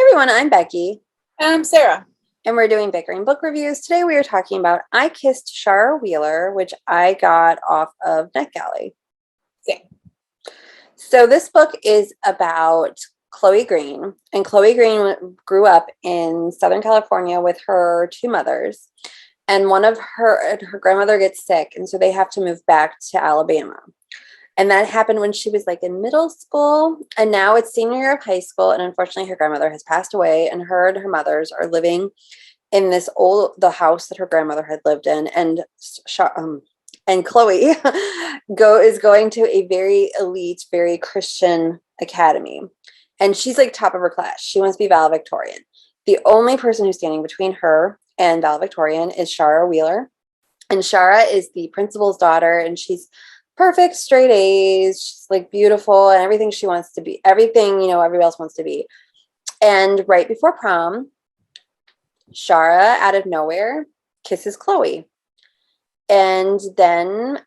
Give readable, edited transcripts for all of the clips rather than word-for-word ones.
everyone, I'm Becky, And I'm Sarah. and we're doing Bickering book reviews. Today we are talking about I Kissed Shara Wheeler, which I got off of NetGalley. Same. So this book is about Chloe Green, and Chloe Green grew up in Southern California with her two mothers, and one of her grandmother gets sick, and so they have to move back to Alabama. And that happened when she was like in middle school, and now it's senior year of high school. And unfortunately, her grandmother has passed away, and her mothers are living in the house that her grandmother had lived in. And Chloe is going to a very elite, very Christian academy, and she's like top of her class. She wants to be valedictorian. The only person who's standing between her and valedictorian is Shara Wheeler, and Shara is the principal's daughter, and she's perfect, straight A's. She's like beautiful and everything she wants to be, everything, everybody else wants to be. And right before prom, Shara out of nowhere kisses Chloe. And then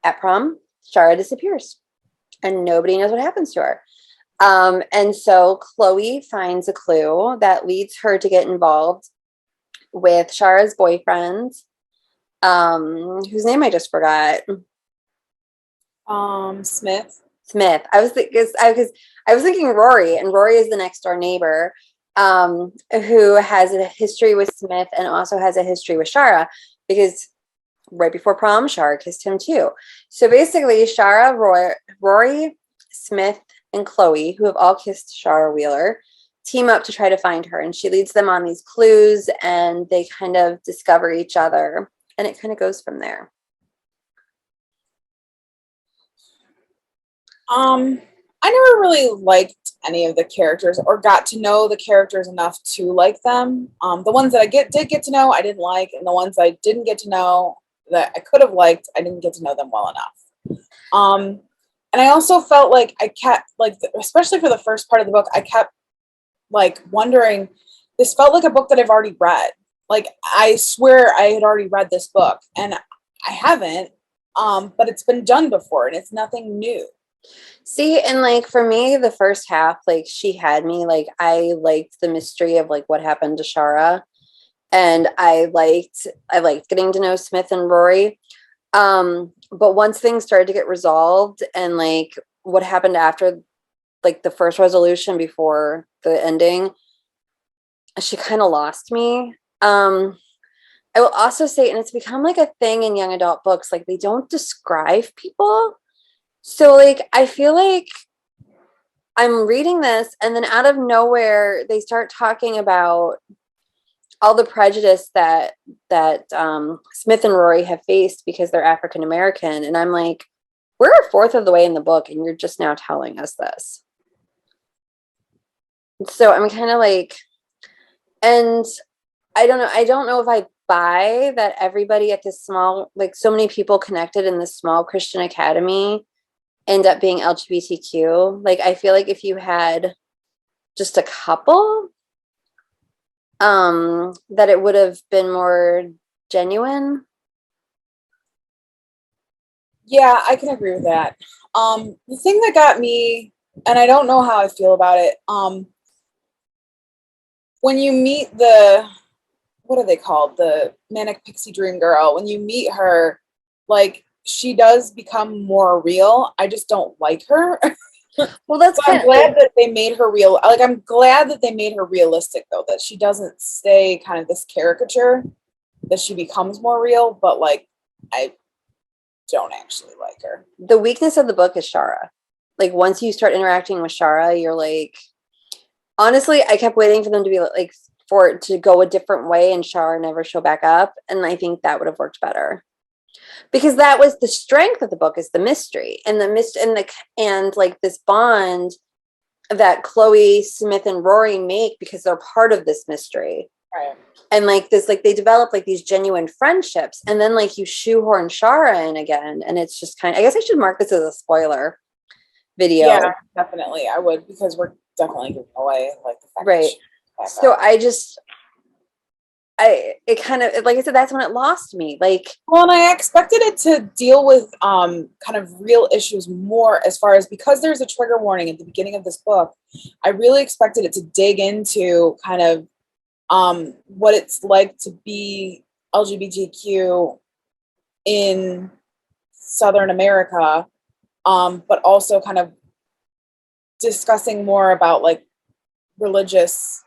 at prom, Shara disappears and nobody knows what happens to her. And so Chloe finds a clue that leads her to get involved with Shara's boyfriend, whose name I just forgot. Smith. I was thinking Rory, and Rory is the next door neighbor, who has a history with Smith and also has a history with Shara, because right before prom, Shara kissed him too. So basically, Shara, Rory, Smith, and Chloe, who have all kissed Shara Wheeler, team up to try to find her, and she leads them on these clues, and they kind of discover each other, and it kind of goes from there. I never really liked any of the characters or got to know the characters enough to like them. The ones that I did get to know, I didn't like, and the ones I didn't get to know that I could have liked, I didn't get to know them well enough. And I also felt like I kept, like, especially for the first part of the book, I kept like wondering, this felt like a book that I've already read. Like, I swear I had already read this book, and I haven't, but it's been done before, and it's nothing new. See, and like for me, the first half, like she had me, like I liked the mystery of like what happened to Shara, and I liked getting to know Smith and Rory. But once things started to get resolved, and like what happened after like the first resolution before the ending, she kind of lost me. I will also say, and it's become like a thing in young adult books, like they don't describe people. So like I feel like I'm reading this, and then out of nowhere they start talking about all the prejudice that Smith and Rory have faced because they're African American, and I'm like, we're a fourth of the way in the book, and you're just now telling us this. So I'm kind of like, and I don't know if I buy that everybody at this small, like so many people connected in this small Christian academy end up being LGBTQ. Like, I feel like if you had just a couple, that it would have been more genuine. Yeah, I can agree with that. The thing that got me, and I don't know how I feel about it, when you meet what are they called? The Manic Pixie Dream Girl, when you meet her, like, she does become more real. I just don't like her. Well, that's I'm glad that they made her real. Like, I'm glad that they made her realistic, though, that she doesn't stay kind of this caricature, that she becomes more real. But like, I don't actually like her. The weakness of the book is Shara. Like, once you start interacting with Shara, you're like, honestly, I kept waiting for them to be like, for it to go a different way and Shara never show back up. And I think that would have worked better, because that was the strength of the book, is the mystery and and like this bond that Chloe, Smith, and Rory make because they're part of this mystery. Right. And like this, like they develop like these genuine friendships, and then like you shoehorn Shara in again, and it's just kind of, I guess I should mark this as a spoiler video. Yeah, definitely. I would, because we're definitely giving away like the fact right. So it kind of, like I said, that's when it lost me. Like, Well, and I expected it to deal with kind of real issues more as far as, because there's a trigger warning at the beginning of this book, I really expected it to dig into kind of what it's like to be LGBTQ in Southern America, but also kind of discussing more about like religiousness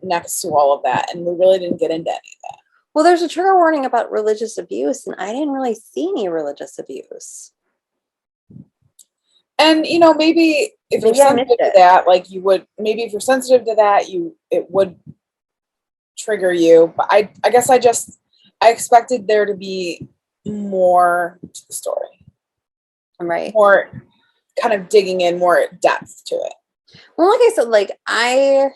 next to all of that, and we really didn't get into any of that. well, there's a trigger warning about religious abuse, and I didn't really see any religious abuse. And you know, maybe if you're Maybe I missed sensitive to it. that, like you would, maybe if you're sensitive to that, it would trigger you. But I guess I expected there to be more to the story, Right. more kind of digging in, more depth to it. Well, like I said, like I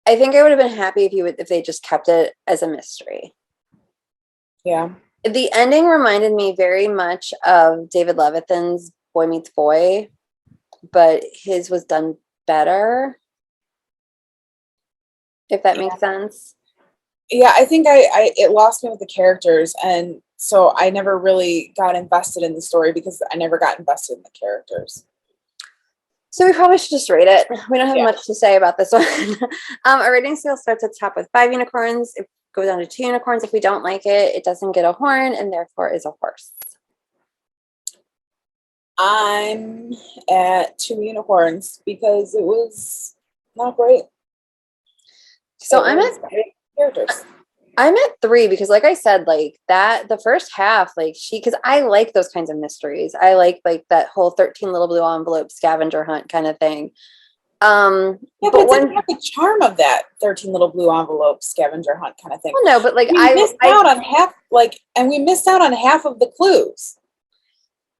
think I would have been happy if they just kept it as a mystery. Yeah. The ending reminded me very much of David Levithan's Boy Meets Boy, but his was done better, if that makes sense. Yeah, I think I it lost me with the characters, and so I never really got invested in the story because I never got invested in the characters. So we probably should just rate it. We don't have Yeah. much to say about this one. Our rating scale starts at the top with 5 unicorns. It goes down to 2 unicorns. If we don't like it, it doesn't get a horn and therefore is a horse. I'm at 2 unicorns because it was not great. So Characters. I'm at 3 because, like I said, like that the first half, like because I like those kinds of mysteries. I like that whole 13 little blue envelope scavenger hunt kind of thing. Yeah, but it didn't have the charm of that 13 little blue envelope scavenger hunt kind of thing. Well, no, but like we missed out on half, and we missed out on half of the clues.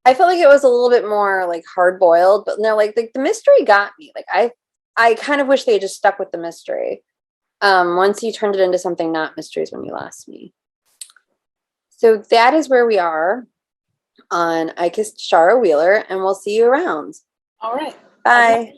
I felt like it was a little bit more like hard boiled, but no, like the mystery got me. Like I kind of wish they had just stuck with the mystery. Once you turned it into something not mysteries when you lost me. So that is where we are on I Kissed Shara Wheeler, and we'll see you around. All right. Bye.